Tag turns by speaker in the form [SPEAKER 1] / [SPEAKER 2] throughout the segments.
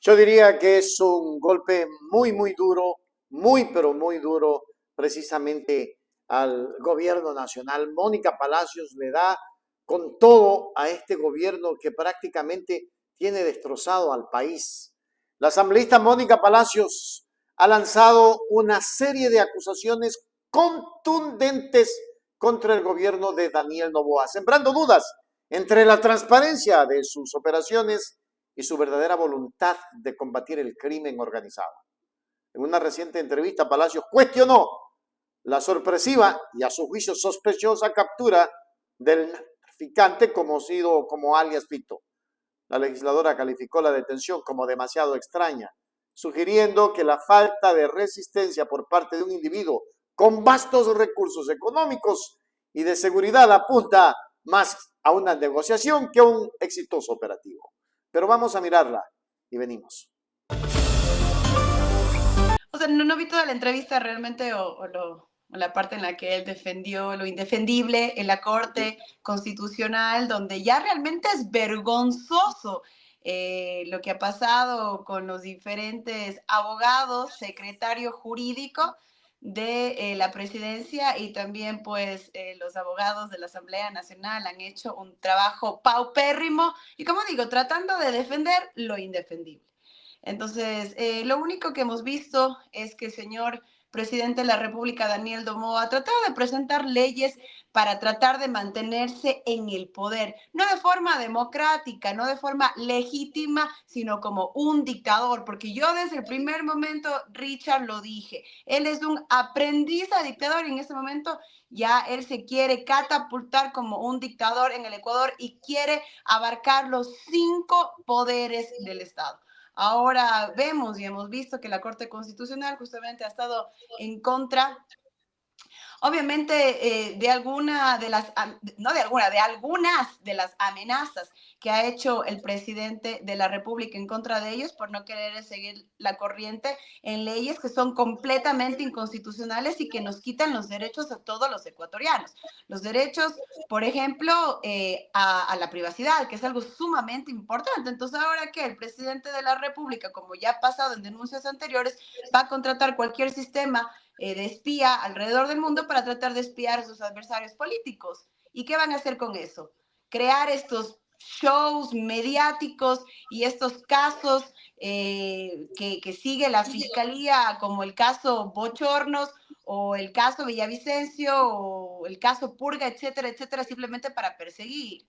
[SPEAKER 1] Yo diría que es un golpe muy duro, muy, pero muy duro, precisamente al gobierno nacional. Mónica Palacios le da con todo a este gobierno que prácticamente tiene destrozado al país. La asambleísta Mónica Palacios ha lanzado una serie de acusaciones contundentes contra el gobierno de Daniel Noboa, sembrando dudas entre la transparencia de sus operaciones y su verdadera voluntad de combatir el crimen organizado. En una reciente entrevista, Palacios cuestionó la sorpresiva y a su juicio sospechosa captura del traficante conocido como alias Fito. La legisladora calificó la detención como demasiado extraña, sugiriendo que la falta de resistencia por parte de un individuo con vastos recursos económicos y de seguridad apunta más a una negociación que a un exitoso operativo. Pero vamos a mirarla y venimos.
[SPEAKER 2] O sea, no vi toda la entrevista realmente o la parte en la que él defendió lo indefendible en la Corte Constitucional, donde ya realmente es vergonzoso lo que ha pasado con los diferentes abogados, secretario jurídico de la presidencia y también pues los abogados de la Asamblea Nacional han hecho un trabajo paupérrimo y como digo, tratando de defender lo indefendible. Entonces, lo único que hemos visto es que el señor presidente de la República, Daniel Noboa, ha tratado de presentar leyes para tratar de mantenerse en el poder, no de forma democrática, no de forma legítima, sino como un dictador, porque yo desde el primer momento, Richard, lo dije, él es un aprendiz a dictador y en este momento ya él se quiere catapultar como un dictador en el Ecuador y quiere abarcar los 5 poderes del Estado. Ahora vemos y hemos visto que la Corte Constitucional justamente ha estado en contra obviamente de alguna de las, no de alguna, de algunas de las amenazas que ha hecho el presidente de la República en contra de ellos por no querer seguir la corriente en leyes que son completamente inconstitucionales y que nos quitan los derechos a todos los ecuatorianos. Los derechos, por ejemplo, a la privacidad, que es algo sumamente importante. Entonces, ahora que el presidente de la República, como ya ha pasado en denuncias anteriores, va a contratar cualquier sistema de espía alrededor del mundo para tratar de espiar a sus adversarios políticos. ¿Y qué van a hacer con eso? Crear estos shows mediáticos y estos casos que sigue la fiscalía, como el caso Bochornos o el caso Villavicencio o el caso Purga, etcétera, etcétera, simplemente para perseguir.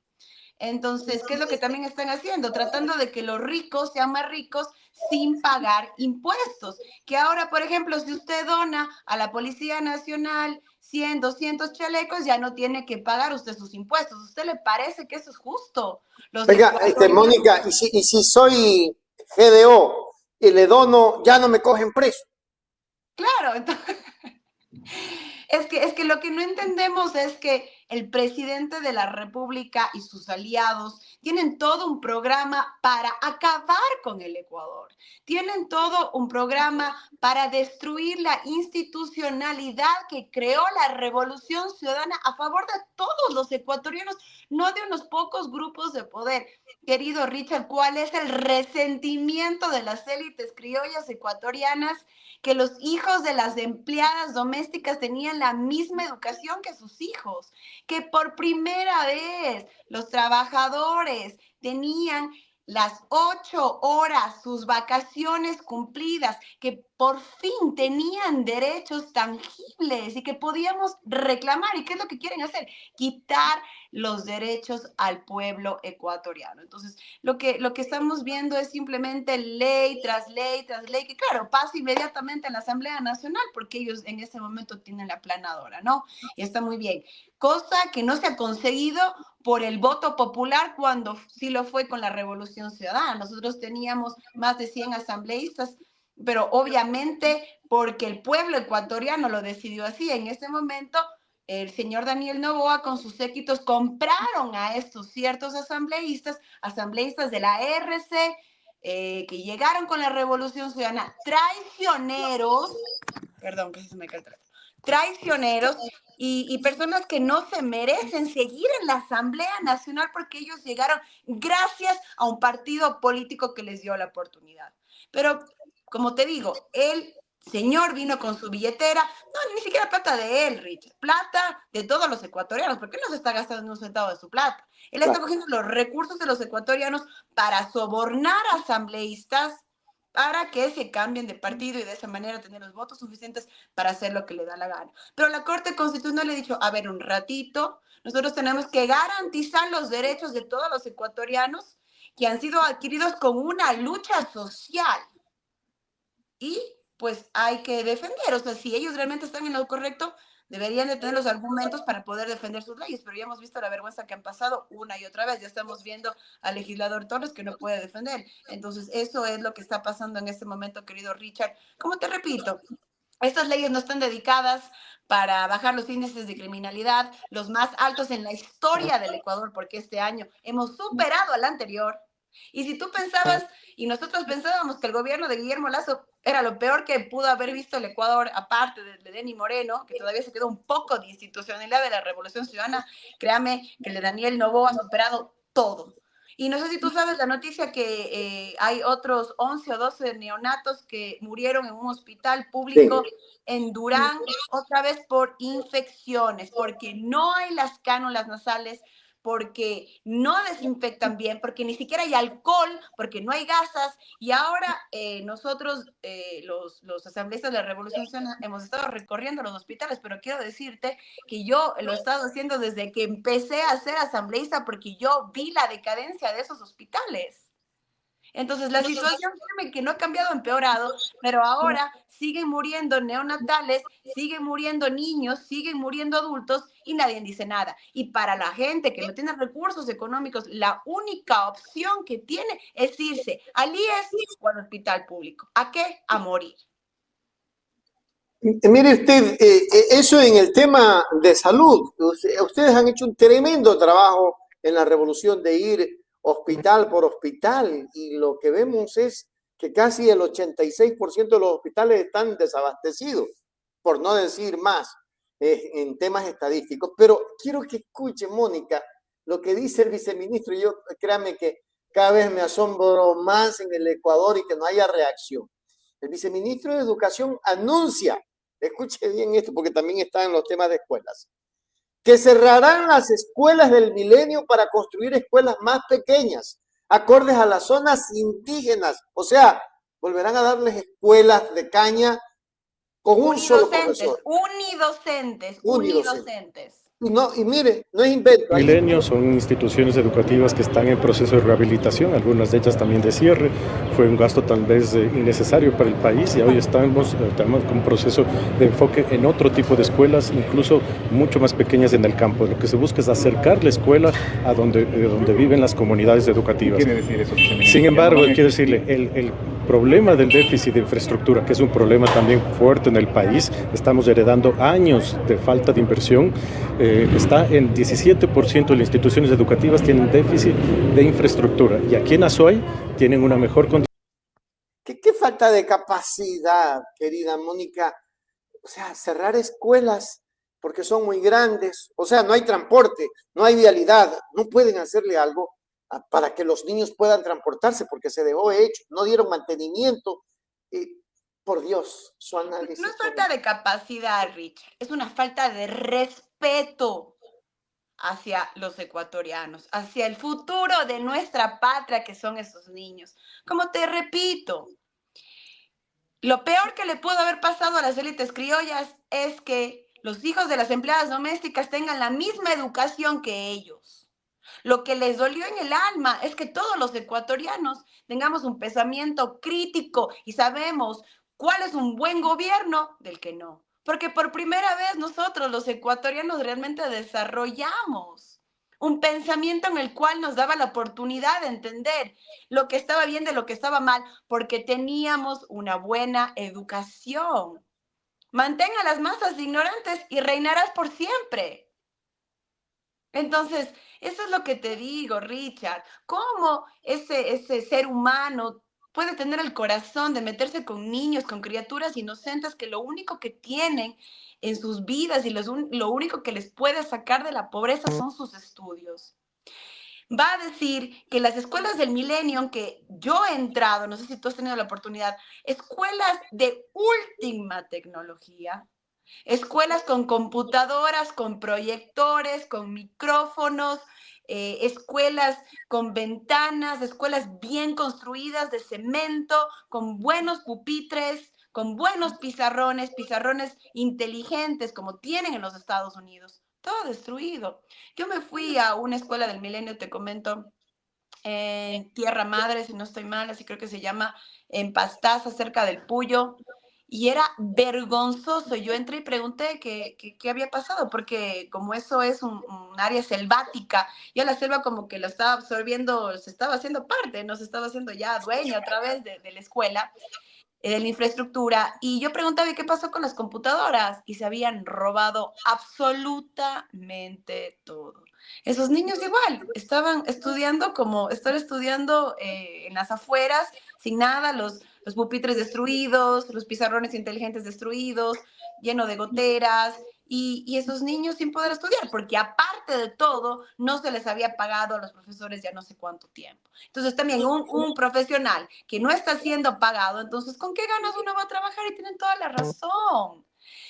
[SPEAKER 2] Entonces, ¿qué es lo que también están haciendo? Tratando de que los ricos sean más ricos sin pagar impuestos. Que ahora, por ejemplo, si usted dona a la Policía Nacional 100, 200 chalecos, ya no tiene que pagar usted sus impuestos. ¿A usted le parece que eso es justo? Los
[SPEAKER 1] Oiga,
[SPEAKER 2] ecuatorianos...
[SPEAKER 1] Mónica, ¿y si soy GDO y le dono, ya no me cogen preso?
[SPEAKER 2] Claro, entonces... Es que lo que no entendemos es que el presidente de la República y sus aliados tienen todo un programa para acabar con el Ecuador. Tienen todo un programa para destruir la institucionalidad que creó la Revolución Ciudadana a favor de todos los ecuatorianos, no de unos pocos grupos de poder. Querido Richard, ¿cuál es el resentimiento de las élites criollas ecuatorianas que los hijos de las empleadas domésticas tenían la misma educación que sus hijos, que por primera vez los trabajadores tenían las 8 horas, sus vacaciones cumplidas, que por fin tenían derechos tangibles y que podíamos reclamar? ¿Y qué es lo que quieren hacer? Quitar los derechos al pueblo ecuatoriano. Entonces, lo que estamos viendo es simplemente ley tras ley tras ley, que claro, pasa inmediatamente en la Asamblea Nacional, porque ellos en ese momento tienen la planadora, ¿no? Y está muy bien. Cosa que no se ha conseguido por el voto popular cuando sí lo fue con la Revolución Ciudadana. Nosotros teníamos más de 100 asambleístas, pero obviamente porque el pueblo ecuatoriano lo decidió así. En ese momento el señor Daniel Noboa con sus séquitos compraron a estos ciertos asambleístas de la RC, que llegaron con la Revolución Ciudadana, traicioneros, perdón, que se me cae el trato, traicioneros y personas que no se merecen seguir en la Asamblea Nacional porque ellos llegaron gracias a un partido político que les dio la oportunidad. Pero, como te digo, el señor vino con su billetera, no, ni siquiera plata de él, Richard, plata de todos los ecuatorianos, porque él no se está gastando ni un centavo de su plata. Él está
[SPEAKER 1] Claro.
[SPEAKER 2] cogiendo los recursos de los ecuatorianos para sobornar a asambleístas para que se cambien de partido y de esa manera tener los votos suficientes para hacer lo que le da la gana. Pero la Corte Constitucional le ha dicho, a ver, un ratito, nosotros tenemos que garantizar los derechos de todos los ecuatorianos que han sido adquiridos con una lucha social. Y pues hay que defender, o sea, si ellos realmente están en lo correcto, deberían de tener los argumentos para poder defender sus leyes, pero ya hemos visto la vergüenza que han pasado una y otra vez, ya estamos viendo al legislador Torres que no puede defender, entonces eso es lo que está pasando en este momento, querido Richard. Como te repito, estas leyes no están dedicadas para bajar los índices de criminalidad, los más altos en la historia del Ecuador, porque este año hemos superado al anterior. Y si tú pensabas, y nosotros pensábamos que el gobierno de Guillermo Lazo era lo peor que pudo haber visto el Ecuador, aparte de Lenín Moreno, que todavía se quedó un poco de institucionalidad de la Revolución Ciudadana, créame que el de Daniel Noboa ha superado todo. Y no sé si tú sabes la noticia que hay otros 11 o 12 neonatos que murieron en un hospital público
[SPEAKER 1] Sí.
[SPEAKER 2] en Durán, otra vez por infecciones, porque no hay las cánulas nasales, porque no desinfectan bien, porque ni siquiera hay alcohol, porque no hay gasas. Y ahora nosotros, los asambleístas de la Revolución Ciudadana, hemos estado recorriendo los hospitales, pero quiero decirte que yo lo he estado haciendo desde que empecé a ser asambleísta, porque yo vi la decadencia de esos hospitales. Entonces, la situación, créeme que no ha cambiado, ha empeorado, pero ahora siguen muriendo neonatales, siguen muriendo niños, siguen muriendo adultos y nadie dice nada. Y para la gente que no tiene recursos económicos, la única opción que tiene es irse al IES o al hospital público. ¿A qué? A morir.
[SPEAKER 1] Mire usted, eso en el tema de salud, ustedes han hecho un tremendo trabajo en la revolución de ir hospital por hospital y lo que vemos es que casi el 86% de los hospitales están desabastecidos, por no decir más, en temas estadísticos. Pero quiero que escuche, Mónica, lo que dice el viceministro. Yo, créame que cada vez me asombro más en el Ecuador y que no haya reacción. El viceministro de Educación anuncia, escuche bien esto porque también está en los temas de escuelas, que cerrarán las escuelas del milenio para construir escuelas más pequeñas, acordes a las zonas indígenas. O sea, volverán a darles escuelas de caña con un solo profesor.
[SPEAKER 2] Unidocentes,
[SPEAKER 1] Unidocente.
[SPEAKER 2] unidocentes.
[SPEAKER 1] No, y mire, no es invento.
[SPEAKER 3] Milenio son instituciones educativas que están en proceso de rehabilitación, algunas de ellas también de cierre. Fue un gasto tal vez innecesario para el país y hoy estamos con un proceso de enfoque en otro tipo de escuelas, incluso mucho más pequeñas en el campo. Lo que se busca es acercar la escuela a donde viven las comunidades educativas.
[SPEAKER 4] ¿Qué quiere decir eso?
[SPEAKER 3] Sin embargo, quiero decirle, el problema del déficit de infraestructura, que es un problema también fuerte en el país, estamos heredando años de falta de inversión. Está en 17% de las instituciones educativas tienen déficit de infraestructura y aquí en Azuay tienen una mejor condición.
[SPEAKER 1] ¿Qué falta de capacidad, querida Mónica? O sea, cerrar escuelas porque son muy grandes, o sea, no hay transporte, no hay vialidad, no pueden hacerle algo para que los niños puedan transportarse porque se dejó hecho, no dieron mantenimiento. Por Dios, su análisis.
[SPEAKER 2] No es falta de capacidad, Richard, es una falta de respeto hacia los ecuatorianos, hacia el futuro de nuestra patria que son esos niños. Como te repito, lo peor que le pudo haber pasado a las élites criollas es que los hijos de las empleadas domésticas tengan la misma educación que ellos. Lo que les dolió en el alma es que todos los ecuatorianos tengamos un pensamiento crítico y sabemos cuál es un buen gobierno del que no. Porque por primera vez nosotros los ecuatorianos realmente desarrollamos un pensamiento en el cual nos daba la oportunidad de entender lo que estaba bien de lo que estaba mal, porque teníamos una buena educación. Mantén a las masas ignorantes y reinarás por siempre. Entonces, eso es lo que te digo, Richard. ¿Cómo ese ser humano puede tener el corazón de meterse con niños, con criaturas inocentes que lo único que tienen en sus vidas y lo único que les puede sacar de la pobreza son sus estudios? va a decir que las escuelas del Millennium que yo he entrado, no sé si tú has tenido la oportunidad, escuelas de última tecnología, escuelas con computadoras, con proyectores, con micrófonos, escuelas con ventanas, escuelas bien construidas de cemento, con buenos pupitres, con buenos pizarrones, pizarrones inteligentes como tienen en los Estados Unidos. Todo destruido. Yo me fui a una escuela del Milenio, te comento, en Tierra Madre, si no estoy mal, así creo que se llama, en Pastaza, cerca del Puyo, y era vergonzoso. Yo entré y pregunté qué había pasado, porque como eso es un área selvática, ya la selva como que lo estaba absorbiendo, se estaba haciendo parte, no se estaba haciendo ya dueña otra vez de la escuela, de la infraestructura, y yo preguntaba, ¿y qué pasó con las computadoras? Y se habían robado absolutamente todo. Esos niños igual, estaban estudiando como estar estudiando en las afueras, sin nada, los pupitres destruidos, los pizarrones inteligentes destruidos, lleno de goteras, y esos niños sin poder estudiar, porque aparte de todo, no se les había pagado a los profesores ya no sé cuánto tiempo. Entonces también un profesional que no está siendo pagado, entonces ¿con qué ganas uno va a trabajar? Y tienen toda la razón.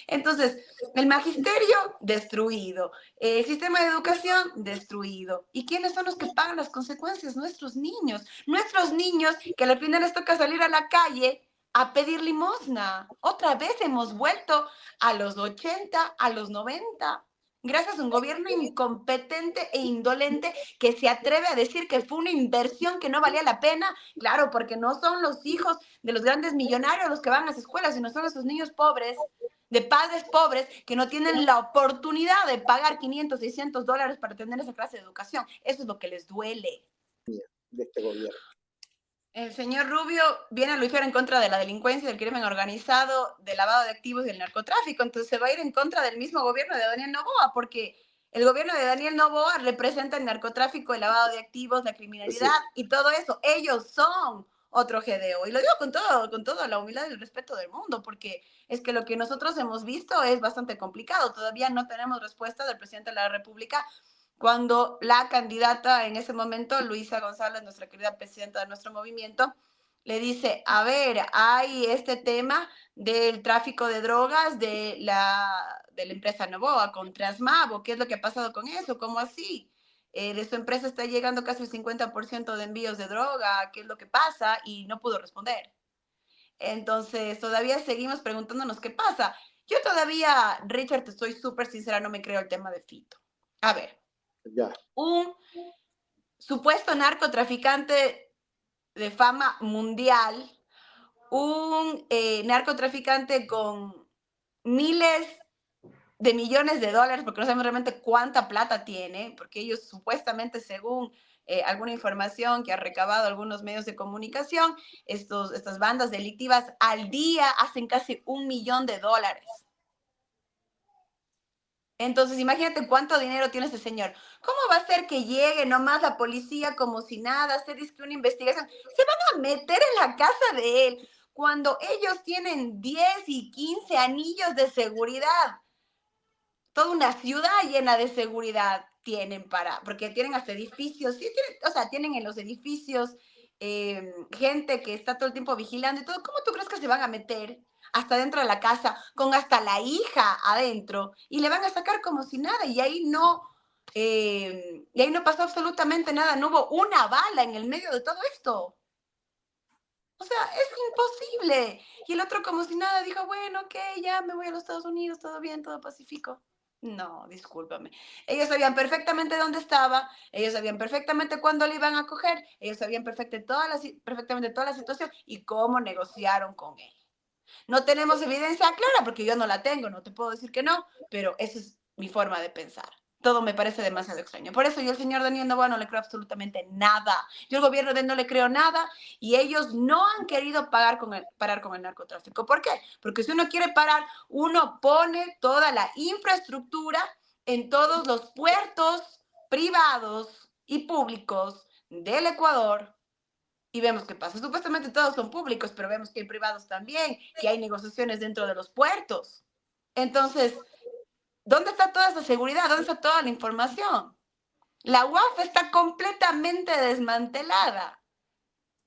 [SPEAKER 2] Entonces, el magisterio destruido, el sistema de educación destruido. ¿Y quiénes son los que pagan las consecuencias? Nuestros niños que al final les toca salir a la calle a pedir limosna. Otra vez hemos vuelto a los 80, a los 90, gracias a un gobierno incompetente e indolente que se atreve a decir que fue una inversión que no valía la pena. Claro, porque no son los hijos de los grandes millonarios los que van a las escuelas, sino son esos niños pobres, de padres pobres, que no tienen la oportunidad de pagar 500, 600 dólares para tener esa clase de educación. Eso es lo que les duele.
[SPEAKER 1] De este gobierno.
[SPEAKER 2] El señor Rubio viene a luchar en contra de la delincuencia, del crimen organizado, del lavado de activos y del narcotráfico. Entonces se va a ir en contra del mismo gobierno de Daniel Noboa, porque el gobierno de Daniel Noboa representa el narcotráfico, el lavado de activos, la criminalidad y todo eso. Ellos son otro GDO. Y lo digo con toda la humildad y el respeto del mundo, porque es que lo que nosotros hemos visto es bastante complicado. Todavía no tenemos respuesta del presidente de la República cuando la candidata en ese momento, Luisa González, nuestra querida presidenta de nuestro movimiento, le dice, a ver, hay este tema del tráfico de drogas de la empresa Novoa con Trasmavo, ¿qué es lo que ha pasado con eso? ¿Cómo así? De su empresa está llegando casi el 50% de envíos de droga, ¿qué es lo que pasa? Y no pudo responder. Entonces, todavía seguimos preguntándonos qué pasa. Yo todavía, Richard, te estoy súper sincera, no me creo el tema de Fito. A ver,
[SPEAKER 1] Ya.
[SPEAKER 2] un supuesto narcotraficante de fama mundial, un narcotraficante con miles de millones de dólares, porque no sabemos realmente cuánta plata tiene, porque ellos supuestamente, según alguna información que ha recabado algunos medios de comunicación, estas bandas delictivas al día hacen casi $1 millón. Entonces, imagínate cuánto dinero tiene ese señor. ¿Cómo va a ser que llegue nomás la policía como si nada, hacer una investigación? Se van a meter en la casa de él cuando ellos tienen 10 y 15 anillos de seguridad. Toda una ciudad llena de seguridad tienen porque tienen hasta edificios, sí, o sea, tienen en los edificios gente que está todo el tiempo vigilando y todo. ¿Cómo tú crees que se van a meter hasta dentro de la casa con hasta la hija adentro y le van a sacar como si nada? Y ahí no pasó absolutamente nada, no hubo una bala en el medio de todo esto. O sea, es imposible. Y el otro como si nada dijo, bueno, ok, ya me voy a los Estados Unidos, todo bien, todo pacífico. No, discúlpame. Ellos sabían perfectamente dónde estaba, ellos sabían perfectamente cuándo le iban a coger, ellos sabían perfectamente toda la situación y cómo negociaron con él. No tenemos evidencia clara porque yo no la tengo, no te puedo decir que no, pero esa es mi forma de pensar. Todo me parece demasiado extraño. Por eso yo al señor Daniel Noboa no le creo absolutamente nada. Yo al gobierno de él no le creo nada y ellos no han querido parar con el narcotráfico. ¿Por qué? Porque si uno quiere parar, uno pone toda la infraestructura en todos los puertos privados y públicos del Ecuador y vemos qué pasa. Supuestamente todos son públicos, pero vemos que hay privados también, que hay negociaciones dentro de los puertos. Entonces, ¿dónde está toda esa seguridad? ¿Dónde está toda la información? La UAF está completamente desmantelada.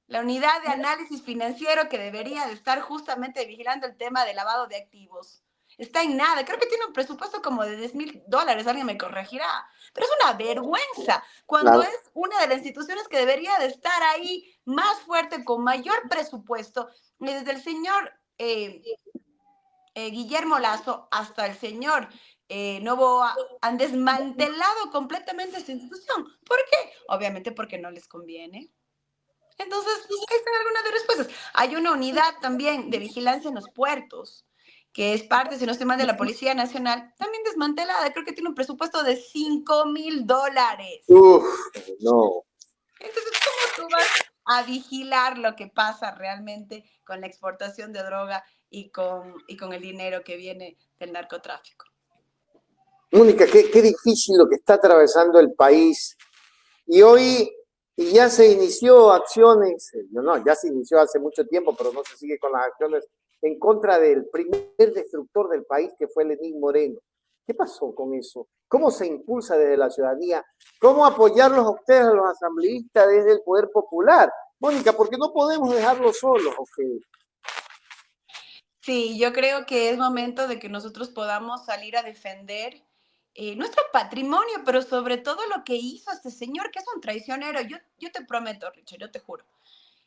[SPEAKER 2] La unidad de análisis financiero que debería de estar justamente vigilando el tema de lavado de activos. Está en nada. Creo que tiene un presupuesto como de $10,000. Alguien me corregirá. Pero es una vergüenza cuando
[SPEAKER 1] Claro.
[SPEAKER 2] es una de las instituciones que debería de estar ahí más fuerte, con mayor presupuesto. Y desde el señor Guillermo Lazo hasta el señor Novoa han desmantelado completamente esta institución. ¿Por qué? Obviamente porque no les conviene. Entonces, ahí están algunas de las respuestas. Hay una unidad también de vigilancia en los puertos, que es parte, si no estoy mal, de la Policía Nacional, también desmantelada. Creo que tiene un presupuesto de $5,000.
[SPEAKER 1] Uf, no.
[SPEAKER 2] Entonces, ¿cómo tú vas a vigilar lo que pasa realmente con la exportación de droga y con el dinero que viene del narcotráfico?
[SPEAKER 1] Mónica, qué difícil lo que está atravesando el país. Y hoy y ya se inició acciones, no, ya se inició hace mucho tiempo, pero no se sigue con las acciones en contra del primer destructor del país, que fue Lenín Moreno. ¿Qué pasó con eso? ¿Cómo se impulsa desde la ciudadanía? ¿Cómo apoyarlos a ustedes, a los asambleístas, desde el Poder Popular? Mónica, porque no podemos dejarlos solos, ¿ok?
[SPEAKER 2] Sí, yo creo que es momento de que nosotros podamos salir a defender nuestro patrimonio, pero sobre todo lo que hizo este señor, que es un traicionero. Yo te prometo, Richard, yo te juro,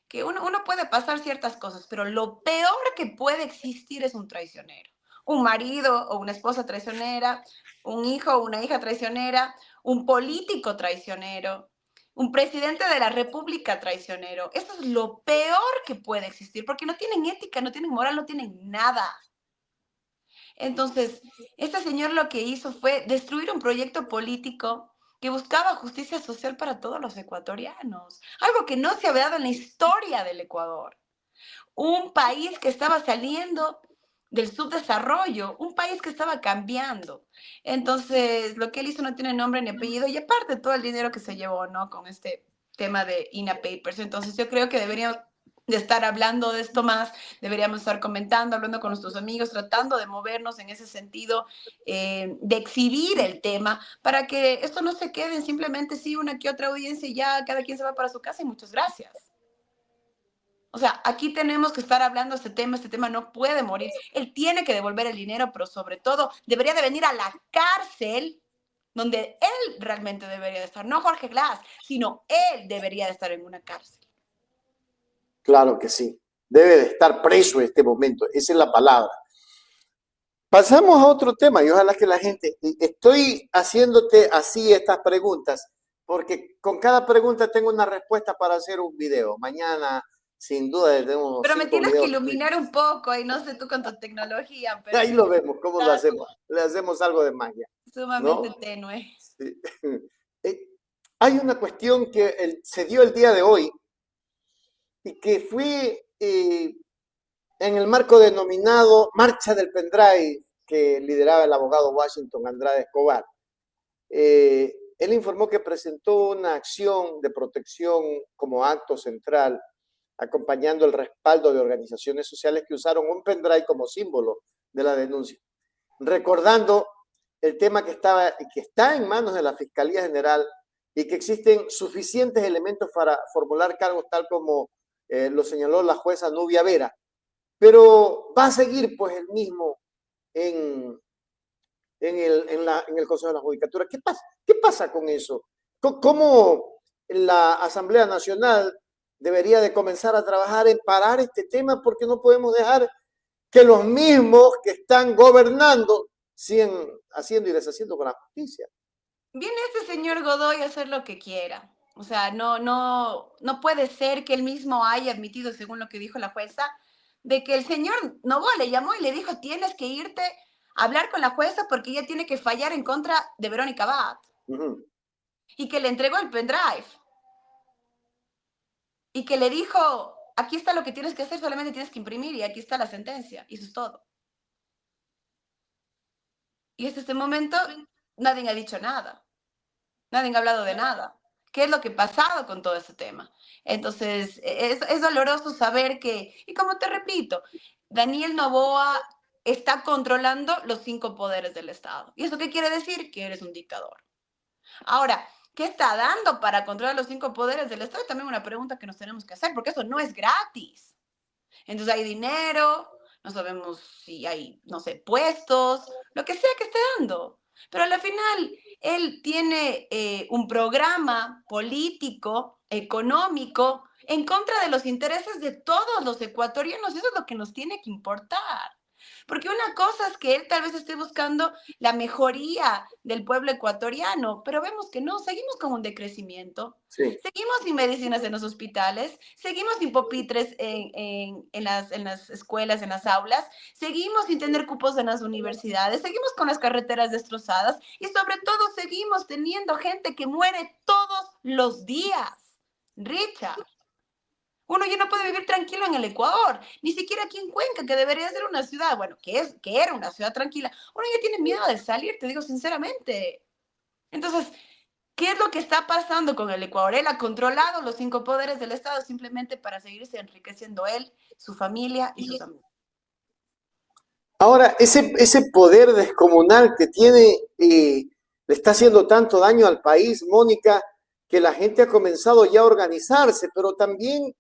[SPEAKER 2] que uno puede pasar ciertas cosas, pero lo peor que puede existir es un traicionero. Un marido o una esposa traicionera, un hijo o una hija traicionera, un político traicionero, un presidente de la república traicionero. Eso es lo peor que puede existir, porque no tienen ética, no tienen moral, no tienen nada. Entonces, este señor lo que hizo fue destruir un proyecto político que buscaba justicia social para todos los ecuatorianos, algo que no se había dado en la historia del Ecuador. Un país que estaba saliendo del subdesarrollo, un país que estaba cambiando. Entonces, lo que él hizo no tiene nombre ni apellido, y aparte todo el dinero que se llevó, ¿no? Con este tema de INA Papers. Entonces, yo creo que deberíamos de estar hablando de esto más, deberíamos estar comentando, hablando con nuestros amigos, tratando de movernos en ese sentido, de exhibir el tema, para que esto no se quede en simplemente sí una que otra audiencia y ya cada quien se va para su casa y muchas gracias. O sea, aquí tenemos que estar hablando de este tema no puede morir. Él tiene que devolver el dinero, pero sobre todo debería de venir a la cárcel donde él realmente debería de estar. No Jorge Glass, sino él debería de estar en una cárcel.
[SPEAKER 1] Claro que sí. Debe de estar preso en este momento. Esa es la palabra. Pasamos a otro tema y ojalá que la gente, estoy haciéndote así estas preguntas, porque con cada pregunta tengo una respuesta para hacer un video. Mañana, sin duda, tenemos
[SPEAKER 2] Pero me
[SPEAKER 1] 5
[SPEAKER 2] tienes que
[SPEAKER 1] videos.
[SPEAKER 2] iluminar un poco, y no sé tú con tu tecnología, pero
[SPEAKER 1] Ahí lo vemos, cómo lo
[SPEAKER 2] está
[SPEAKER 1] hacemos. Le hacemos algo de magia,
[SPEAKER 2] sumamente
[SPEAKER 1] ¿no?
[SPEAKER 2] tenue.
[SPEAKER 1] Sí. Eh, Hay una cuestión que se dio el día de hoy y que fue en el marco denominado Marcha del Pendrive, que lideraba el abogado Washington Andrade Escobar. Él informó que presentó una acción de protección como acto central, acompañando el respaldo de organizaciones sociales que usaron un pendrive como símbolo de la denuncia, recordando el tema que está en manos de la Fiscalía General y que existen suficientes elementos para formular cargos tal como lo señaló la jueza Nubia Vera, pero va a seguir pues el mismo en, en el Consejo de la Judicatura. ¿Qué pasa con eso? ¿Cómo la Asamblea Nacional debería de comenzar a trabajar en parar este tema? Porque no podemos dejar que los mismos que están gobernando sigan haciendo y deshaciendo con la justicia.
[SPEAKER 2] Viene este señor Godoy a hacer lo que quiera. O sea, no puede ser que él mismo haya admitido, según lo que dijo la jueza, de que el señor Novoa le llamó y le dijo: tienes que irte a hablar con la jueza porque ella tiene que fallar en contra de Verónica Abad. Y que le entregó el pendrive. Y que le dijo: aquí está lo que tienes que hacer, solamente tienes que imprimir y aquí está la sentencia. Y eso es todo. Y hasta este momento nadie ha dicho nada. Nadie ha hablado de nada. ¿Qué es lo que ha pasado con todo ese tema? Entonces, es doloroso saber que, y como te repito, Daniel Noboa está controlando los 5 poderes del Estado. ¿Y eso qué quiere decir? Que eres un dictador. Ahora, ¿Qué está dando para controlar los 5 poderes del Estado? Es también una pregunta que nos tenemos que hacer, porque eso no es gratis. Entonces hay dinero, no sabemos si hay, no sé, puestos, lo que sea que esté dando. Pero al final, él tiene un programa político, económico, en contra de los intereses de todos los ecuatorianos. Eso es lo que nos tiene que importar. Porque una cosa es que él tal vez esté buscando la mejoría del pueblo ecuatoriano, pero vemos que no, seguimos con un decrecimiento.
[SPEAKER 1] Sí.
[SPEAKER 2] Seguimos sin medicinas en los hospitales, seguimos sin pupitres en las escuelas, en las aulas, seguimos sin tener cupos en las universidades, seguimos con las carreteras destrozadas y sobre todo seguimos teniendo gente que muere todos los días. Richard. Uno ya no puede vivir tranquilo en el Ecuador, ni siquiera aquí en Cuenca, que debería ser una ciudad, bueno, que era una ciudad tranquila. Uno ya tiene miedo de salir, te digo sinceramente. Entonces, ¿qué es lo que está pasando con el Ecuador? Él ha controlado los 5 poderes del Estado simplemente para seguirse enriqueciendo él, su familia y sus amigos.
[SPEAKER 1] Ahora, ese poder descomunal que tiene le está haciendo tanto daño al país, Mónica, que la gente ha comenzado ya a organizarse, pero también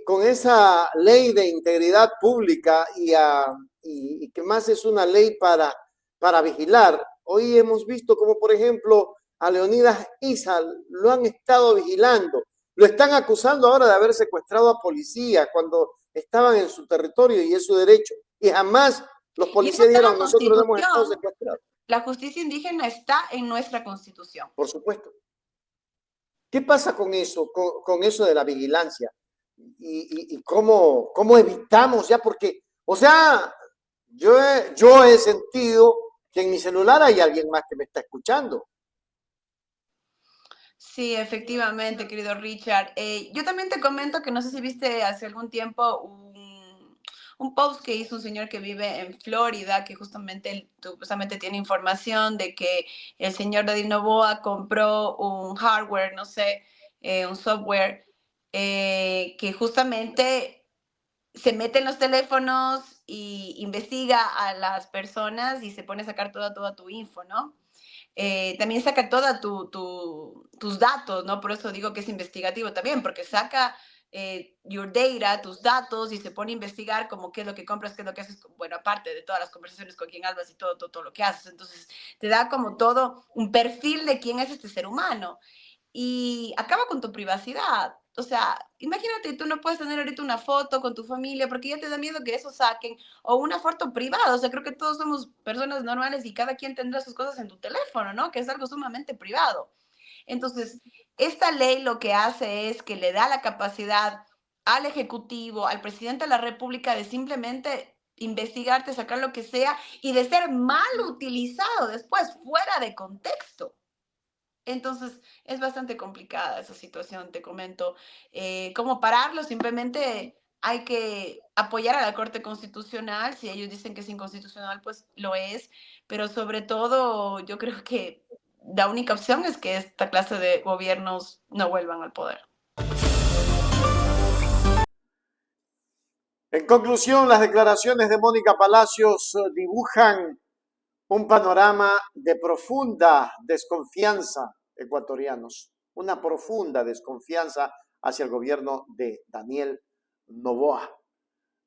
[SPEAKER 1] con esa ley de integridad pública y que más es una ley para vigilar. Hoy hemos visto como, por ejemplo, a Leonidas Issa lo han estado vigilando. Lo están acusando ahora de haber secuestrado a policías cuando estaban en su territorio y es su derecho. Y jamás los policías dijeron, nosotros hemos estado secuestrados.
[SPEAKER 2] La justicia indígena está en nuestra Constitución.
[SPEAKER 1] Por supuesto. ¿Qué pasa con eso, con eso de la vigilancia? ¿Y cómo evitamos ya? Porque, o sea, yo he sentido que en mi celular hay alguien más que me está escuchando.
[SPEAKER 2] Sí, efectivamente, querido Richard. Yo también te comento que no sé si viste hace algún tiempo un post que hizo un señor que vive en Florida, que justamente tiene información de que el señor David Noboa compró un hardware, no sé, un software, que justamente se mete en los teléfonos y investiga a las personas y se pone a sacar toda tu info, ¿no? También saca toda tus datos, ¿no? Por eso digo que es investigativo también, porque saca your data, tus datos, y se pone a investigar como qué es lo que compras, qué es lo que haces, bueno, aparte de todas las conversaciones con quien hablas y todo lo que haces. Entonces, te da como todo un perfil de quién es este ser humano y acaba con tu privacidad. O sea, imagínate, tú no puedes tener ahorita una foto con tu familia porque ya te da miedo que eso saquen, o una foto privada. O sea, creo que todos somos personas normales y cada quien tendrá sus cosas en tu teléfono, ¿no? Que es algo sumamente privado. Entonces, esta ley lo que hace es que le da la capacidad al Ejecutivo, al presidente de la República, de simplemente investigarte, sacar lo que sea y de ser mal utilizado después, fuera de contexto. Entonces, es bastante complicada esa situación, te comento. ¿Cómo pararlo? Simplemente hay que apoyar a la Corte Constitucional. Si ellos dicen que es inconstitucional, pues lo es. Pero sobre todo, yo creo que la única opción es que esta clase de gobiernos no vuelvan al poder.
[SPEAKER 1] En conclusión, las declaraciones de Mónica Palacios dibujan un panorama de profunda desconfianza, ecuatorianos, una profunda desconfianza hacia el gobierno de Daniel Noboa.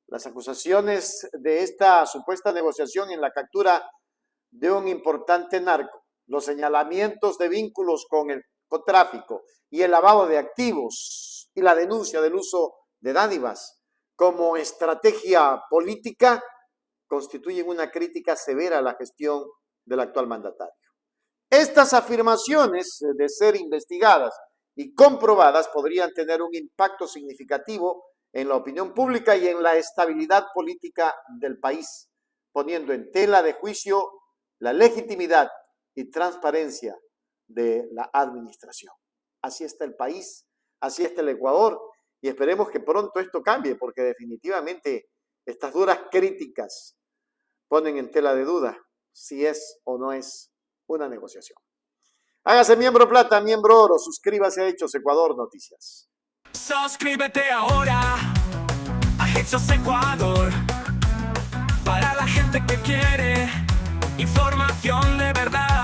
[SPEAKER 1] Las acusaciones de esta supuesta negociación en la captura de un importante narco, los señalamientos de vínculos con el narcotráfico y el lavado de activos y la denuncia del uso de dádivas como estrategia política constituyen una crítica severa a la gestión del actual mandatario. Estas afirmaciones, de ser investigadas y comprobadas, podrían tener un impacto significativo en la opinión pública y en la estabilidad política del país, poniendo en tela de juicio la legitimidad y transparencia de la administración. Así está el país, así está el Ecuador, y esperemos que pronto esto cambie, porque definitivamente estas duras críticas ponen en tela de duda si es o no es una negociación. Hágase miembro plata, miembro oro, suscríbase a Hechos Ecuador Noticias.
[SPEAKER 4] Suscríbete ahora a Hechos Ecuador, para la gente que quiere información de verdad.